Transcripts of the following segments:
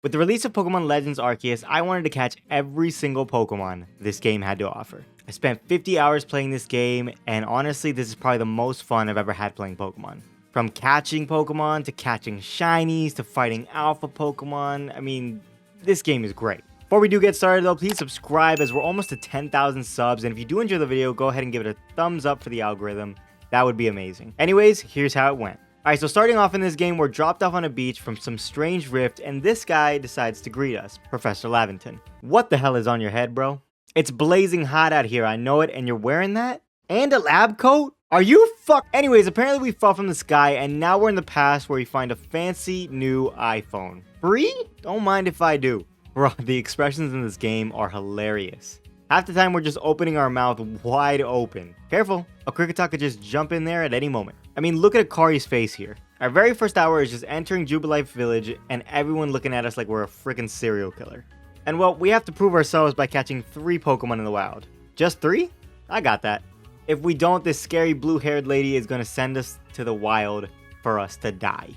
With the release of Pokemon Legends Arceus, I wanted to catch every single Pokemon this game had to offer. I spent 50 hours playing this game, and honestly, this is probably the most fun I've ever had playing Pokemon. From catching Pokemon, to catching shinies, to fighting alpha Pokemon, I mean, this game is great. Before we do get started though, please subscribe as we're almost to 10,000 subs, and if you do enjoy the video, go ahead and give it a thumbs up for the algorithm. That would be amazing. Anyways, here's how it went. Alright, so starting off in this game, we're dropped off on a beach from some strange rift, and this guy decides to greet us, Professor Laventon. What the hell is on your head, bro? It's blazing hot out here, I know it, and you're wearing that? And a lab coat? Are you fuck? Anyways, apparently we fell from the sky, and now we're in the past where we find a fancy new iPhone. Free? Don't mind if I do. Bro, the expressions in this game are hilarious. Half the time we're just opening our mouth wide open. Careful, a Kricketot could just jump in there at any moment. I mean, look at Akari's face here. Our very first hour is just entering Jubilife Village and everyone looking at us like we're a freaking serial killer. And well, we have to prove ourselves by catching 3 Pokemon in the wild. Just 3? I got that. If we don't, this scary blue-haired lady is gonna send us to the wild for us to die.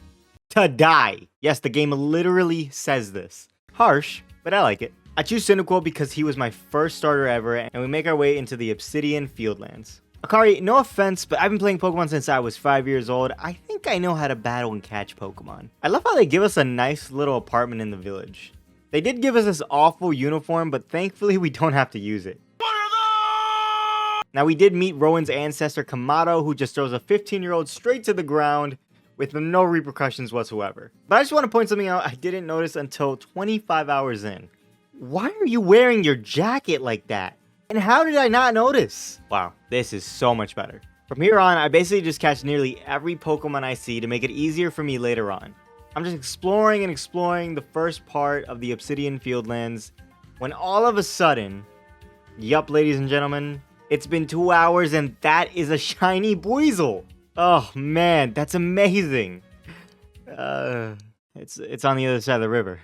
To die! Yes, the game literally says this. Harsh, but I like it. I choose Cynthia because he was my first starter ever, and we make our way into the Obsidian Fieldlands. Akari, no offense, but I've been playing Pokemon since I was 5 years old. I think I know how to battle and catch Pokemon. I love how they give us a nice little apartment in the village. They did give us this awful uniform, but thankfully we don't have to use it. Now we did meet Rowan's ancestor Kamado, who just throws a 15-year-old straight to the ground with no repercussions whatsoever. But I just want to point something out I didn't notice until 25 hours in. Why are you wearing your jacket like that? And how did I not notice? Wow, this is so much better. From here on, I basically just catch nearly every Pokemon I see to make it easier for me later on. I'm just exploring and exploring the first part of the Obsidian Fieldlands, when all of a sudden, yup ladies and gentlemen, it's been 2 hours and that is a shiny Buizel. Oh man, that's amazing. It's on the other side of the river.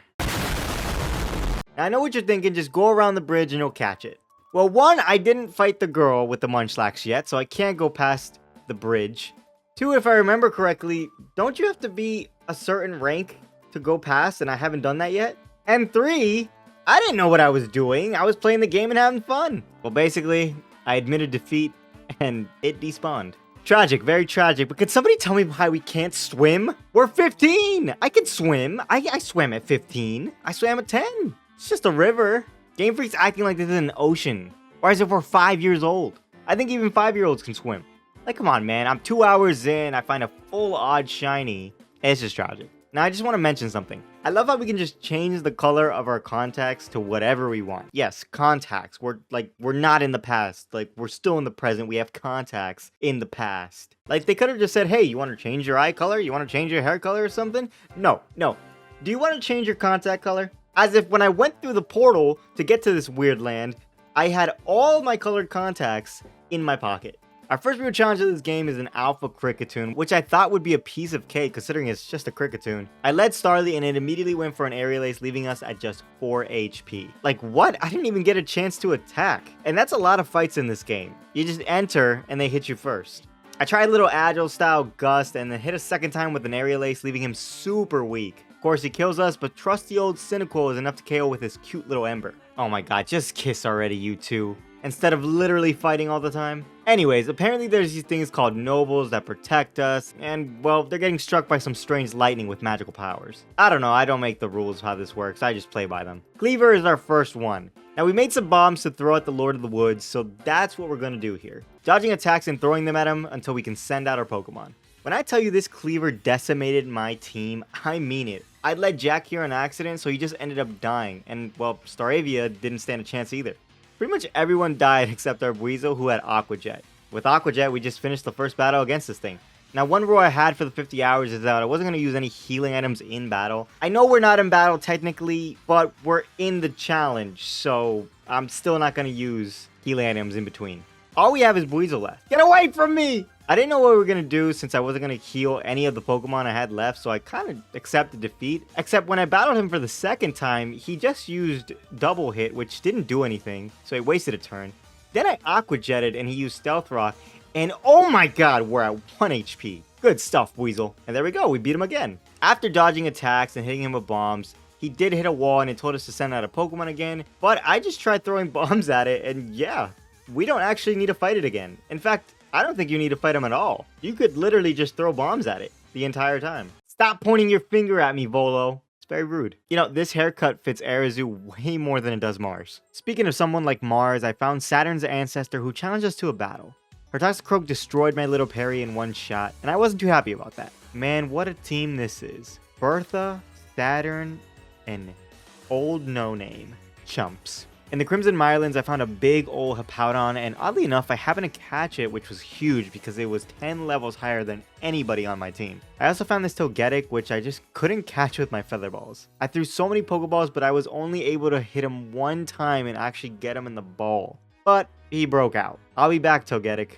Now, I know what you're thinking, just go around the bridge and you'll catch it. Well, 1, I didn't fight the girl with the Munchlax yet, so I can't go past the bridge. 2, if I remember correctly, don't you have to be a certain rank to go past, and I haven't done that yet? And 3, I didn't know what I was doing. I was playing the game and having fun. Well, basically, I admitted defeat, and it despawned. Tragic, very tragic, but could somebody tell me why we can't swim? We're 15! I can swim. I swam at 15. I swam at 10. It's just a river. Game Freak's acting like this is an ocean. Why is it for 5 years old? I think even 5-year-olds can swim. Like, come on, man. I'm 2 hours in. I find a full odd shiny. It's just tragic. Now, I just want to mention something. I love how we can just change the color of our contacts to whatever we want. Yes, contacts. We're not in the past. Like, we're still in the present. We have contacts in the past. Like, they could have just said, hey, you want to change your eye color? You want to change your hair color or something? No, no. Do you want to change your contact color? As if when I went through the portal to get to this weird land, I had all my colored contacts in my pocket. Our first real challenge of this game is an Alpha Kricketune, which I thought would be a piece of cake considering it's just a Kricketune. I led Starly and it immediately went for an Aerial Ace, leaving us at just 4 HP. Like what? I didn't even get a chance to attack. And that's a lot of fights in this game. You just enter and they hit you first. I tried a little Agile style Gust and then hit a second time with an Aerial Ace, leaving him super weak. Of course he kills us, but trusty old Cynthia is enough to KO with his cute little Ember. Oh my god, just kiss already, you two. Instead of literally fighting all the time. Anyways, apparently there's these things called nobles that protect us, and well, they're getting struck by some strange lightning with magical powers. I don't know, I don't make the rules of how this works, I just play by them. Cleaver is our first one. Now we made some bombs to throw at the Lord of the Woods, so that's what we're gonna do here. Dodging attacks and throwing them at him until we can send out our Pokemon. When I tell you this Cleaver decimated my team, I mean it. I led Jack here on accident, so he just ended up dying, and well, Staravia didn't stand a chance either. Pretty much everyone died except our Buizel, who had Aqua Jet. With Aqua Jet, we just finished the first battle against this thing. Now, one rule I had for the 50 hours is that I wasn't going to use any healing items in battle. I know we're not in battle technically, but we're in the challenge, so I'm still not going to use healing items in between. All we have is Buizel left. Get away from me! I didn't know what we were going to do since I wasn't going to heal any of the Pokemon I had left, so I kind of accepted defeat. Except when I battled him for the second time, he just used Double Hit, which didn't do anything, so he wasted a turn. Then I Aqua Jetted and he used Stealth Rock, and oh my god, we're at 1 HP. Good stuff, Buizel. And there we go, we beat him again. After dodging attacks and hitting him with bombs, he He did hit a wall and it told us to send out a Pokemon again, but I just tried throwing bombs at it, and yeah, we don't actually need to fight it again. In fact, I don't think you need to fight him at all. You could literally just throw bombs at it the entire time. Stop pointing your finger at me, Volo. It's very rude. You know, this haircut fits Arceus way more than it does Mars. Speaking of someone like Mars, I found Saturn's ancestor who challenged us to a battle. Her Toxicroak destroyed my little Perry in one shot, and I wasn't too happy about that. Man, what a team this is. Bertha, Saturn, and old no-name. Chumps. In the Crimson Mirelands, I found a big old Hippowdon, and oddly enough, I happened to catch it, which was huge because it was 10 levels higher than anybody on my team. I also found this Togetic, which I just couldn't catch with my feather balls. I threw so many Pokeballs, but I was only able to hit him one time and actually get him in the ball. But he broke out. I'll be back, Togetic.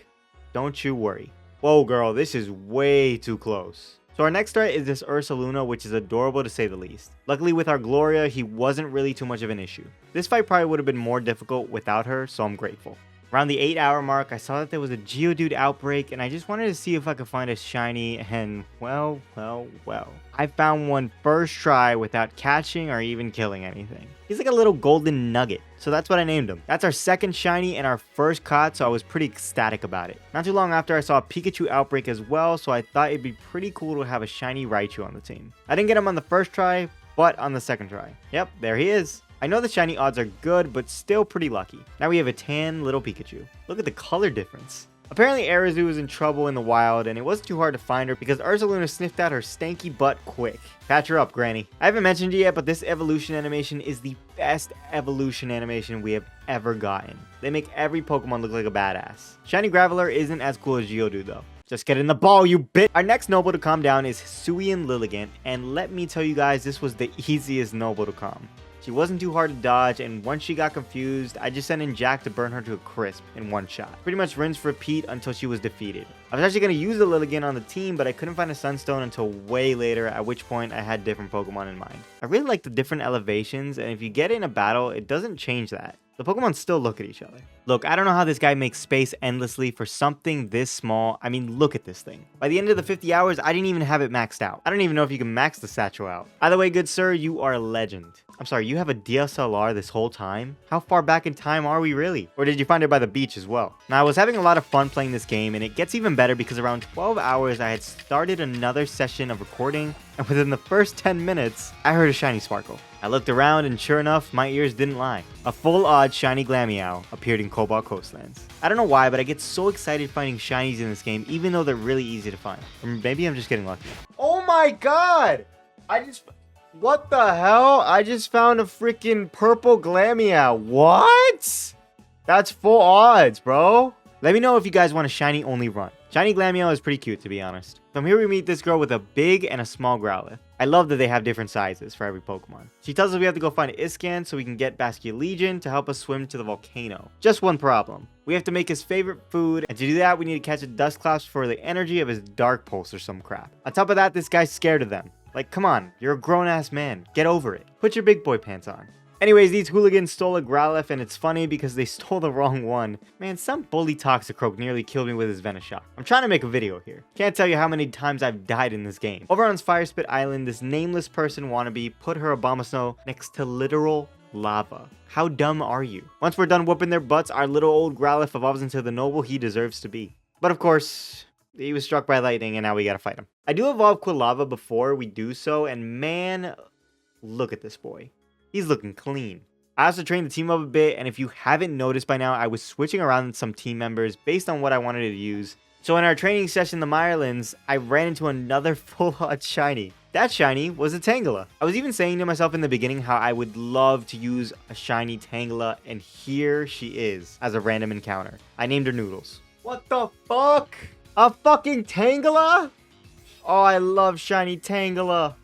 Don't you worry. Whoa, girl, this is way too close. So our next threat is this Ursaluna, which is adorable to say the least. Luckily with our Gloria, he wasn't really too much of an issue. This fight probably would have been more difficult without her, so I'm grateful. Around the 8-hour mark, I saw that there was a Geodude outbreak, and I just wanted to see if I could find a shiny, and well. I found one first try without catching or even killing anything. He's like a little golden nugget, so that's what I named him. That's our second shiny and our first caught, so I was pretty ecstatic about it. Not too long after, I saw a Pikachu outbreak as well, so I thought it'd be pretty cool to have a shiny Raichu on the team. I didn't get him on the first try, but on the second try. Yep, there he is. I know the shiny odds are good, but still pretty lucky. Now we have a tan little Pikachu. Look at the color difference. Apparently Arceus was in trouble in the wild, and it wasn't too hard to find her because Ursaluna sniffed out her stanky butt quick. Patch her up, Granny. I haven't mentioned it yet, but this evolution animation is the best evolution animation we have ever gotten. They make every Pokemon look like a badass. Shiny Graveler isn't as cool as Geodude though. Just get in the ball, you bitch! Our next Noble to calm down is Hisuian Lilligant, and let me tell you guys, this was the easiest Noble to calm. She wasn't too hard to dodge, and once she got confused, I just sent in Jack to burn her to a crisp in one shot. Pretty much rinse repeat until she was defeated. I was actually going to use the Lilligant on the team, but I couldn't find a Sunstone until way later, at which point I had different Pokemon in mind. I really like the different elevations, and if you get in a battle, it doesn't change that. The Pokemon still look at each other. Look, I don't know how this guy makes space endlessly for something this small. I mean, look at this thing. By the end of the 50 hours, I didn't even have it maxed out. I don't even know if you can max the Satchel out. Either way, good sir, you are a legend. I'm sorry, you have a DSLR this whole time? How far back in time are we really? Or did you find it by the beach as well? Now, I was having a lot of fun playing this game, and it gets even better because around 12 hours, I had started another session of recording, and within the first 10 minutes, I heard a shiny sparkle. I looked around, and sure enough, my ears didn't lie. A full-odd shiny Glameow appeared in Cobalt Coastlands. I don't know why, but I get so excited finding shinies in this game, even though they're really easy to find. Or maybe I'm just getting lucky. Oh my god! What the hell? I just found a freaking purple Glameow. What? That's full odds, bro. Let me know if you guys want a shiny only run. Shiny Glameow is pretty cute, to be honest. From here we meet this girl with a big and a small Growlithe. I love that they have different sizes for every Pokemon. She tells us we have to go find Iscan so we can get Basculegion to help us swim to the volcano. Just one problem. We have to make his favorite food, and to do that we need to catch a Dusclops for the energy of his Dark Pulse or some crap. On top of that, this guy's scared of them. Like, come on, you're a grown-ass man. Get over it. Put your big boy pants on. Anyways, these hooligans stole a Growlithe, and it's funny because they stole the wrong one. Man, some bully Toxicroak nearly killed me with his Venoshock. I'm trying to make a video here. Can't tell you how many times I've died in this game. Over on Fire Spit Island, this nameless person wannabe put her Abomasnow next to literal lava. How dumb are you? Once we're done whooping their butts, our little old Growlithe evolves into the noble he deserves to be. But of course, he was struck by lightning, and now we gotta fight him. I do evolve Quilava before we do so, and man, look at this boy. He's looking clean. I also trained the team up a bit, and if you haven't noticed by now, I was switching around some team members based on what I wanted to use. So in our training session, the Mirelands, I ran into another full-odd shiny. That shiny was a Tangela. I was even saying to myself in the beginning how I would love to use a shiny Tangela, and here she is as a random encounter. I named her Noodles. What the fuck? A fucking Tangela? Oh, I love shiny Tangela.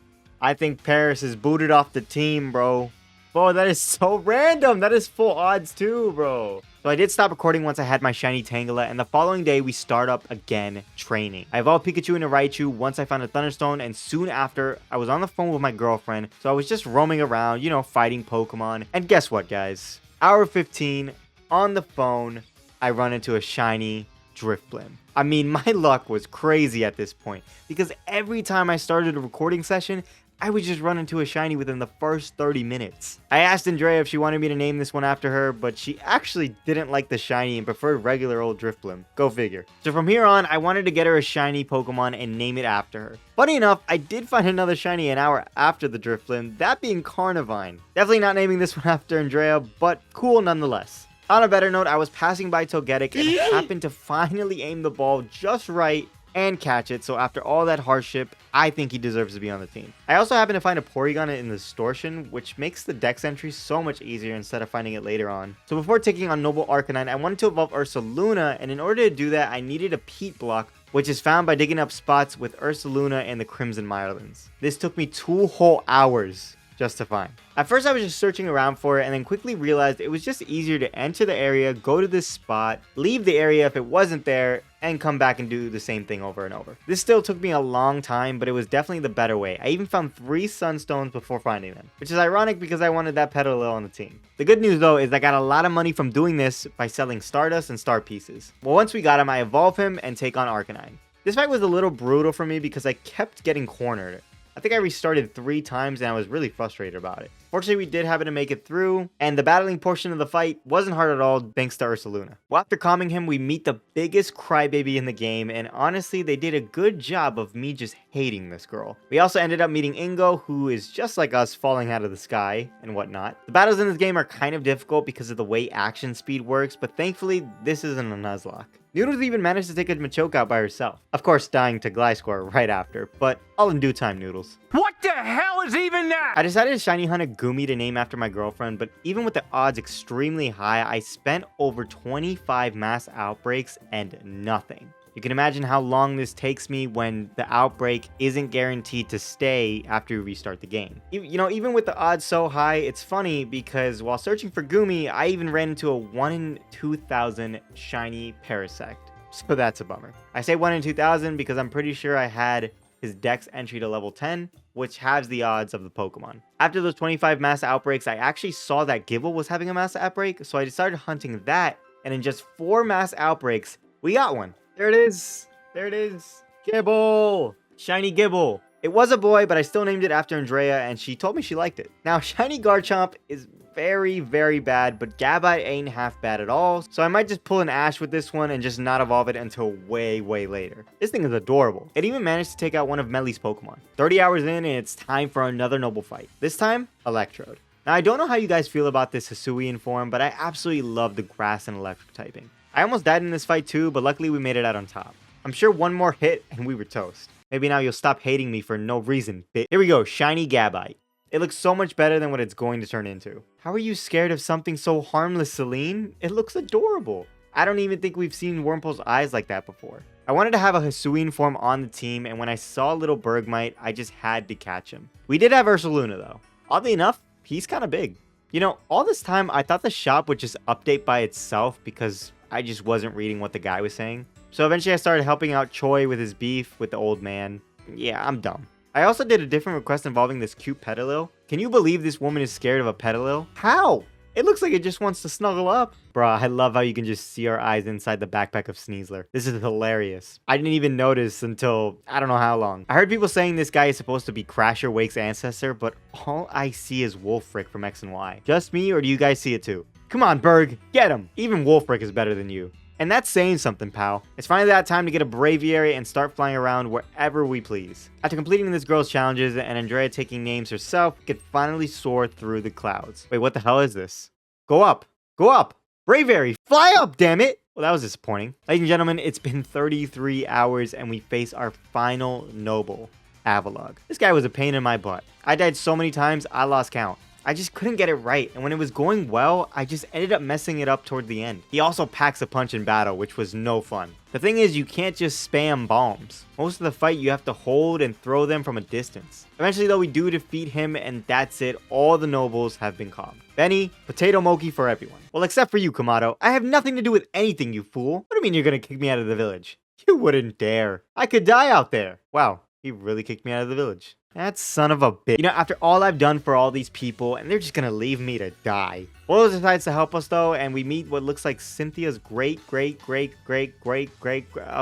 I think Paris is booted off the team, bro. Bro, that is so random. That is full odds too, bro. So I did stop recording once I had my shiny Tangela, and the following day we start up again training. I evolved Pikachu into Raichu once I found a Thunderstone, and soon after, I was on the phone with my girlfriend, so I was just roaming around, you know, fighting Pokemon. And guess what, guys? Hour 15, on the phone, I run into a shiny Drifblim. I mean, my luck was crazy at this point, because every time I started a recording session, I would just run into a shiny within the first 30 minutes. I asked Andrea if she wanted me to name this one after her, but she actually didn't like the shiny and preferred regular old Drifblim. Go figure. So from here on, I wanted to get her a shiny Pokemon and name it after her. Funny enough, I did find another shiny an hour after the Drifblim, that being Carnivine. Definitely not naming this one after Andrea, but cool nonetheless. On a better note, I was passing by Togetic and happened to finally aim the ball just right and catch it, so after all that hardship, I think he deserves to be on the team. I also happened to find a Porygon in the Distortion, which makes the Dex entry so much easier instead of finding it later on. So before taking on Noble Arcanine, I wanted to evolve Ursaluna, and in order to do that, I needed a Peat block, which is found by digging up spots with Ursaluna and the Crimson Mirelands. This took me 2 whole hours just to find. At first I was just searching around for it and then quickly realized it was just easier to enter the area, go to this spot, leave the area if it wasn't there, and come back and do the same thing over and over. This still took me a long time, but it was definitely the better way. I even found 3 Sunstones before finding them, which is ironic because I wanted that Petalil on the team. The good news though is I got a lot of money from doing this by selling Stardust and Star Pieces. Well, once we got him, I evolve him and take on Arcanine. This fight was a little brutal for me because I kept getting cornered. I think I restarted 3 times and I was really frustrated about it. Fortunately, we did happen to make it through, and the battling portion of the fight wasn't hard at all thanks to Ursaluna. Well, after calming him, we meet the biggest crybaby in the game, and honestly, they did a good job of me just hating this girl. We also ended up meeting Ingo, who is just like us, falling out of the sky and whatnot. The battles in this game are kind of difficult because of the way action speed works, but thankfully, this isn't a nuzlocke. Noodles even managed to take a Machoke out by herself. Of course, dying to Gliscor right after, but all in due time, Noodles. What the hell is even that? I decided to shiny hunt a Gumi to name after my girlfriend, but even with the odds extremely high, I spent over 25 mass outbreaks and nothing. You can imagine how long this takes me when the outbreak isn't guaranteed to stay after you restart the game. You know, even with the odds so high, it's funny because while searching for Gumi, I even ran into a 1 in 2,000 shiny Parasect. So that's a bummer. I say 1 in 2,000 because I'm pretty sure I had his Dex entry to level 10, which halves the odds of the Pokemon. After those 25 mass outbreaks, I actually saw that Gible was having a mass outbreak, so I decided hunting that, and in just 4 mass outbreaks, we got one. There it is. There it is. Gible. Shiny Gible. It was a boy, but I still named it after Andrea, and she told me she liked it. Now, Shiny Garchomp is very, very bad, but Gabite ain't half bad at all, so I might just pull an Ash with this one and just not evolve it until way, way later. This thing is adorable. It even managed to take out one of Melly's Pokemon. 30 hours in, and it's time for another Noble fight. This time, Electrode. Now, I don't know how you guys feel about this Hisuian form, but I absolutely love the grass and electric typing. I almost died in this fight too, but luckily we made it out on top. I'm sure one more hit and we were toast. Maybe now you'll stop hating me for no reason, bitch. Here we go, Shiny Gabite. It looks so much better than what it's going to turn into. How are you scared of something so harmless, Celine? It looks adorable. I don't even think we've seen Wurmple's eyes like that before. I wanted to have a Hisuian form on the team, and when I saw little Bergmite, I just had to catch him. We did have Ursaluna though. Oddly enough, he's kind of big. You know, all this time I thought the shop would just update by itself because I just wasn't reading what the guy was saying. So eventually I started helping out Choi with his beef with the old man. Yeah, I'm dumb. I also did a different request involving this cute Petalil. Can you believe this woman is scared of a Petalil? How? It looks like it just wants to snuggle up. Bruh, I love how you can just see our eyes inside the backpack of Sneasler. This is hilarious. I didn't even notice until I don't know how long. I heard people saying this guy is supposed to be Crasher Wake's ancestor, but all I see is Wolfric from X and Y. Just me, or do you guys see it too? Come on, Berg, get him. Even Wolfric is better than you. And that's saying something, pal. It's finally that time to get a Braviary and start flying around wherever we please. After completing this girl's challenges and Andrea taking names herself, we could finally soar through the clouds. Wait, what the hell is this? Go up. Go up. Braviary, fly up, damn it. Well, that was disappointing. Ladies and gentlemen, it's been 33 hours and we face our final Noble, Avalugg. This guy was a pain in my butt. I died so many times, I lost count. I just couldn't get it right, and when it was going well, I just ended up messing it up toward the end. He also packs a punch in battle, which was no fun. The thing is, you can't just spam bombs. Most of the fight, you have to hold and throw them from a distance. Eventually, though, we do defeat him, and that's it. All the nobles have been calmed. Benny, potato mochi for everyone. Well, except for you, Kamado. I have nothing to do with anything, you fool. What do you mean you're gonna kick me out of the village? You wouldn't dare. I could die out there. Wow, he really kicked me out of the village. That son of a bitch. You know, after all I've done for all these people, and they're just gonna leave me to die. Volo decides to help us though, and we meet what looks like Cynthia's great. Oh,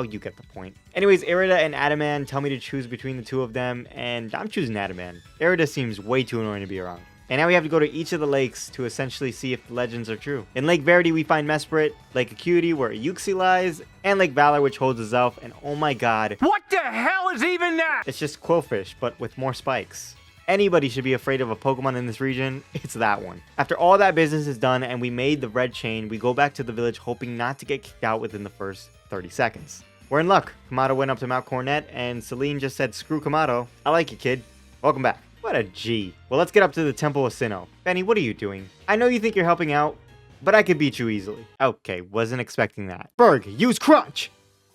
you get the point. Anyways, Irida and Adaman tell me to choose between the two of them, and I'm choosing Adaman. Irida seems way too annoying to be around. And now we have to go to each of the lakes to essentially see if the legends are true. In Lake Verity, we find Mesprit, Lake Acuity, where Yuxi lies, and Lake Valor, which holds a Zelf, and oh my god. What the hell is even that? It's just Quillfish, but with more spikes. Anybody should be afraid of a Pokemon in this region, it's that one. After all that business is done and we made the red chain, we go back to the village hoping not to get kicked out within the first 30 seconds. We're in luck. Kamado went up to Mount Cornet, and Celine just said, screw Kamado. I like you, kid. Welcome back. What a G. Well, let's get up to the Temple of Sinnoh. Benny, what are you doing? I know you think you're helping out, but I could beat you easily. Okay, wasn't expecting that. Berg, use Crunch!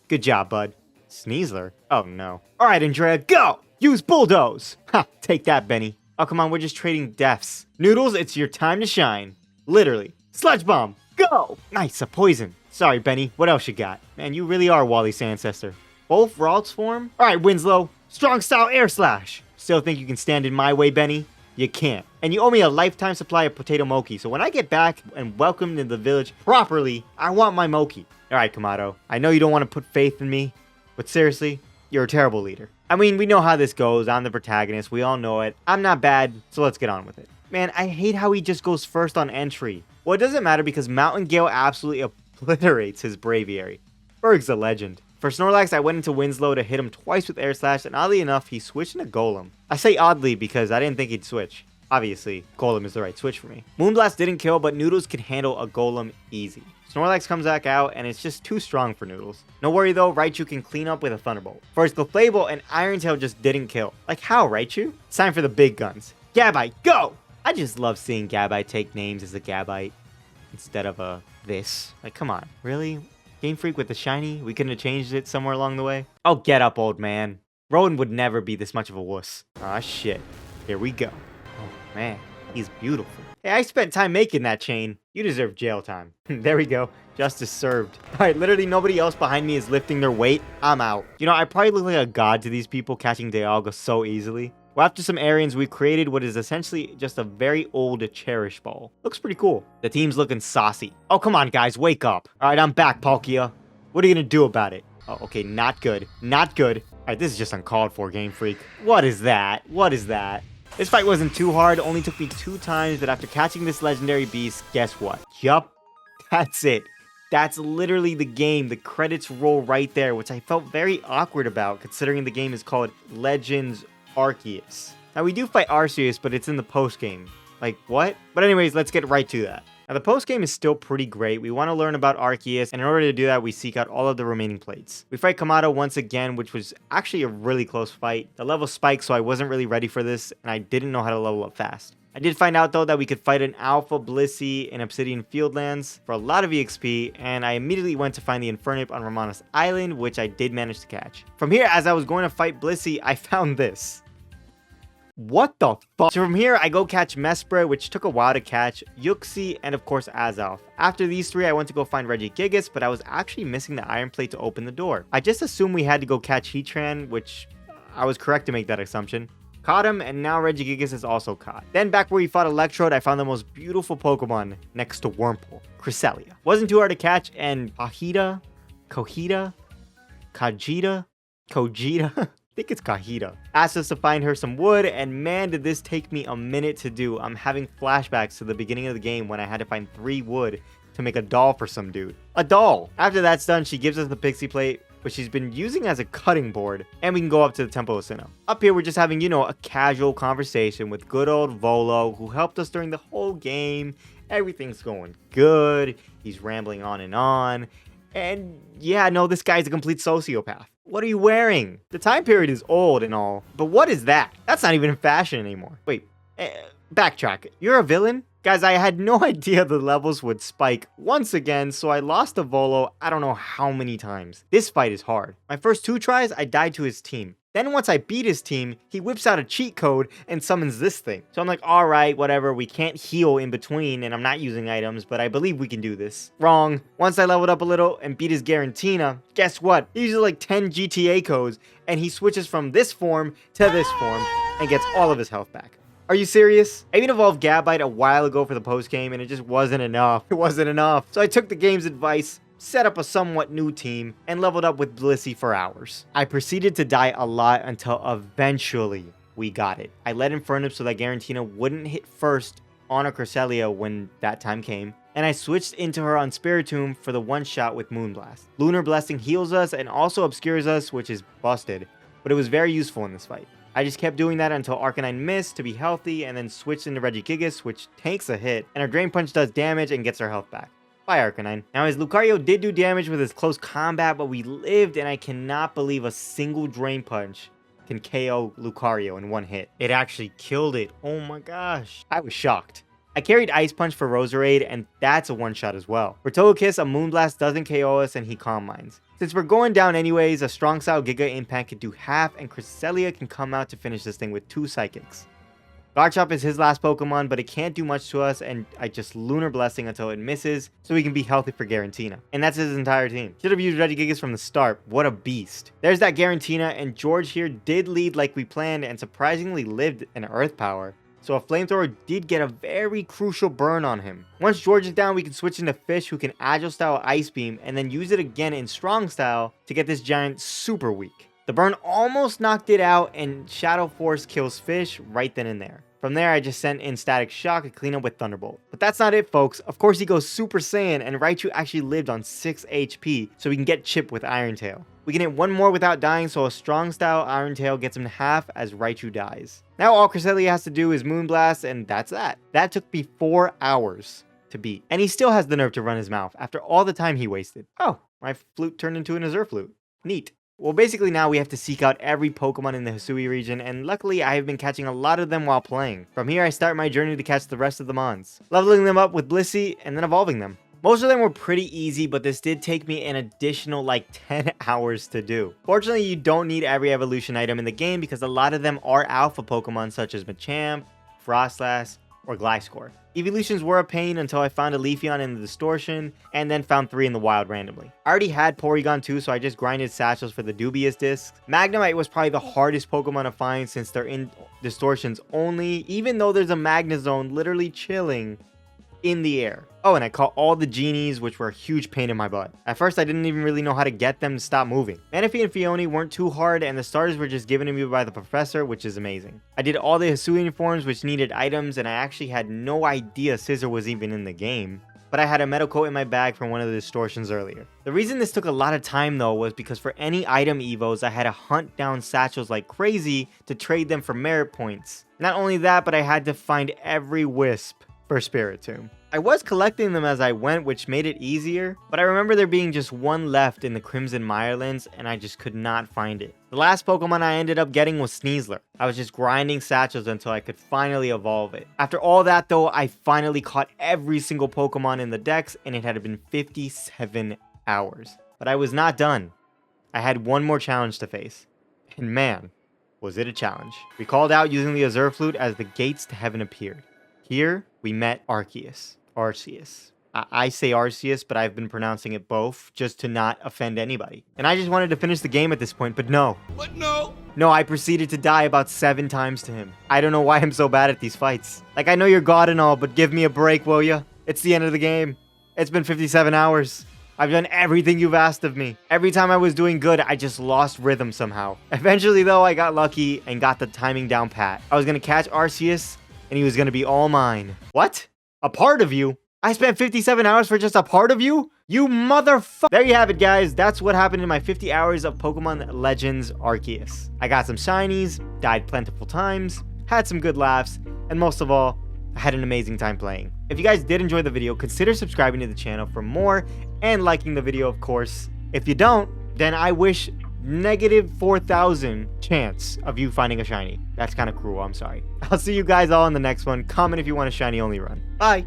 Good job, bud. Sneasler? Oh no. Alright, Andrea, go! Use Bulldoze! Ha, take that, Benny. Oh, come on, we're just trading deaths. Noodles, it's your time to shine. Literally. Sludge Bomb, go! Nice, a poison. Sorry, Benny, what else you got? Man, you really are Wally's ancestor. Both routes form? Alright, Winslow, strong style air slash. Still think you can stand in my way, Benny? You can't. And you owe me a lifetime supply of potato mochi, so when I get back and welcomed in the village properly, I want my mochi. Alright, Kamado, I know you don't want to put faith in me, but seriously, you're a terrible leader. I mean, we know how this goes. I'm the protagonist. We all know it. I'm not bad, so let's get on with it. Man, I hate how he just goes first on entry. Well, it doesn't matter because Mountain Gale absolutely obliterates his Braviary. Berg's a legend. For Snorlax, I went into Winslow to hit him twice with Air Slash, and oddly enough, he switched into Golem. I say oddly because I didn't think he'd switch. Obviously, Golem is the right switch for me. Moonblast didn't kill, but Noodles can handle a Golem easy. Snorlax comes back out, and it's just too strong for Noodles. No worry though, Raichu can clean up with a Thunderbolt. For his Clefable, an Iron Tail just didn't kill. Like how, Raichu? It's time for the big guns. Gabite, go! I just love seeing Gabite take names as a Gabite instead of a this. Like, come on, really? Game Freak with the shiny? We couldn't have changed it somewhere along the way? Oh, get up, old man. Rowan would never be this much of a wuss. Ah, shit. Here we go. Oh, man. He's beautiful. Hey, I spent time making that chain. You deserve jail time. There we go. Justice served. Alright, literally nobody else behind me is lifting their weight. I'm out. You know, I probably look like a god to these people catching Dialga so easily. Well, after some airians, we created what is essentially just a very old Cherish Ball. Looks pretty cool. The team's looking saucy. Oh, come on, guys. Wake up. Alright, I'm back, Palkia. What are you gonna do about it? Oh, okay. Not good. Not good. Alright, this is just uncalled for, Game Freak. What is that? What is that? This fight wasn't too hard. Only took me 2 times, but after catching this legendary beast, guess what? Yup. That's it. That's literally the game. The credits roll right there, which I felt very awkward about, considering the game is called Legends Arceus. Now, we do fight Arceus, but it's in the post-game. Like, what? But anyways, let's get right to that. Now, the post-game is still pretty great. We want to learn about Arceus, and in order to do that, we seek out all of the remaining plates. We fight Kamado once again, which was actually a really close fight. The level spiked, so I wasn't really ready for this, and I didn't know how to level up fast. I did find out, though, that we could fight an Alpha Blissey in Obsidian Fieldlands for a lot of EXP, and I immediately went to find the Infernip on Romanus Island, which I did manage to catch. From here, as I was going to fight Blissey, I found this. What the fuck? So from here, I go catch Mesprit, which took a while to catch, Yuxi, and of course Azelf. After these 3, I went to go find Regigigas, but I was actually missing the Iron Plate to open the door. I just assumed we had to go catch Heatran, which I was correct to make that assumption. Caught him, and now Regigigas is also caught. Then back where we fought Electrode, I found the most beautiful Pokemon next to Wurmple, Cresselia. Wasn't too hard to catch, and Kojita? I think it's Kahita. Asked us to find her some wood, and man, did this take me a minute to do. I'm having flashbacks to the beginning of the game when I had to find 3 wood to make a doll for some dude. A doll! After that's done, she gives us the Pixie Plate, which she's been using as a cutting board, and we can go up to the Temple of Sinnoh. Up here, we're just having, you know, a casual conversation with good old Volo, who helped us during the whole game. Everything's going good. He's rambling on, and yeah, no, this guy's a complete sociopath. What are you wearing? The time period is old and all, but what is that? That's not even in fashion anymore. Wait, backtrack. You're a villain? Guys, I had no idea the levels would spike once again, so I lost to Volo I don't know how many times. This fight is hard. My first 2 tries, I died to his team. Then once I beat his team, he whips out a cheat code and summons this thing. So I'm like, alright, whatever, we can't heal in between, and I'm not using items, but I believe we can do this. Wrong. Once I leveled up a little and beat his Garantina, guess what? He uses like 10 GTA codes, and he switches from this form to this form. and gets all of his health back. Are you serious? I even evolved Gabite a while ago for the post game and it just wasn't enough. It wasn't enough. So I took the game's advice, set up a somewhat new team, and leveled up with Blissey for hours. I proceeded to die a lot until eventually we got it. I let Infernum so that Garantina wouldn't hit first on a Cresselia when that time came, and I switched into her on Spiritomb for the one shot with Moonblast. Lunar Blessing heals us and also obscures us, which is busted, but it was very useful in this fight. I just kept doing that until Arcanine missed to be healthy and then switched into Regigigas, which tanks a hit, and her Drain Punch does damage and gets her health back. Bye, Arcanine. Now, his Lucario did do damage with his close combat, but we lived, and I cannot believe a single Drain Punch can KO Lucario in one hit. It actually killed it. Oh my gosh. I was shocked. I carried Ice Punch for Roserade, and that's a one-shot as well. For Togekiss, a Moonblast doesn't KO us, and he Calm Minds. Since we're going down anyways, a Strong Style Giga Impact can do half, and Cresselia can come out to finish this thing with 2 Psychics. Garchomp is his last Pokemon, but it can't do much to us, and I just Lunar Blessing until it misses, so we can be healthy for Garantina. And that's his entire team. Should have used Regigigas from the start. What a beast. There's that Garantina, and George here did lead like we planned, and surprisingly lived an Earth Power. So a Flamethrower did get a very crucial burn on him. Once George is down, we can switch into Fish, who can Agile Style Ice Beam, and then use it again in Strong Style to get this giant super weak. The burn almost knocked it out, and Shadow Force kills Fish right then and there. From there, I just sent in Static Shock to clean up with Thunderbolt. But that's not it, folks. Of course, he goes Super Saiyan, and Raichu actually lived on 6 HP, so we can get Chip with Iron Tail. We can hit one more without dying, so a Strong Style Iron Tail gets him to half as Raichu dies. Now all Cresselia has to do is Moonblast, and that's that. That took me 4 hours to beat. And he still has the nerve to run his mouth after all the time he wasted. Oh, my flute turned into an Azure Flute. Neat. Well, basically now we have to seek out every Pokemon in the Hisui region, and luckily I have been catching a lot of them while playing. From here I start my journey to catch the rest of the Mons, leveling them up with Blissey, and then evolving them. Most of them were pretty easy, but this did take me an additional like 10 hours to do. Fortunately, you don't need every evolution item in the game because a lot of them are alpha Pokemon such as Machamp, Frostlass, or Gliscor. Evolutions were a pain until I found a Leafeon in the Distortion, and then found 3 in the wild randomly. I already had Porygon too, so I just grinded Satchels for the Dubious Discs. Magnemite was probably the hardest Pokemon to find since they're in Distortions only, even though there's a Magnezone literally chilling in the air. Oh, and I caught all the genies, which were a huge pain in my butt. At first, I didn't even really know how to get them to stop moving. Manaphy and Phione weren't too hard, and the starters were just given to me by the professor, which is amazing. I did all the Hisuian forms, which needed items, and I actually had no idea Scizor was even in the game. But I had a Metal Coat in my bag from one of the Distortions earlier. The reason this took a lot of time though was because for any item evos, I had to hunt down Satchels like crazy to trade them for merit points. Not only that, but I had to find every Wisp for Spiritomb. I was collecting them as I went, which made it easier, but I remember there being just one left in the Crimson Mirelands, and I just could not find it. The last Pokemon I ended up getting was Sneasler. I was just grinding Satchels until I could finally evolve it. After all that though, I finally caught every single Pokemon in the Dex, and it had been 57 hours. But I was not done. I had one more challenge to face. And man, was it a challenge. We called out using the Azure Flute as the gates to heaven appeared. Here, we met Arceus. I say Arceus, but I've been pronouncing it both, just to not offend anybody. And I just wanted to finish the game at this point, but no. What? No. No, I proceeded to die about 7 times to him. I don't know why I'm so bad at these fights. Like, I know you're God and all, but give me a break, will ya? It's the end of the game. It's been 57 hours. I've done everything you've asked of me. Every time I was doing good, I just lost rhythm somehow. Eventually, though, I got lucky and got the timing down pat. I was gonna catch Arceus, and he was gonna be all mine. What? A part of you? I spent 57 hours for just a part of you? You motherfucker! There you have it, guys. That's what happened in my 50 hours of Pokemon Legends Arceus. I got some shinies, died plentiful times, had some good laughs, and most of all, I had an amazing time playing. If you guys did enjoy the video, consider subscribing to the channel for more and liking the video, of course. If you don't, then I wish negative 4,000 chance of you finding a shiny. That's kind of cruel, I'm sorry. I'll see you guys all in the next one. Comment if you want a shiny only run. Bye!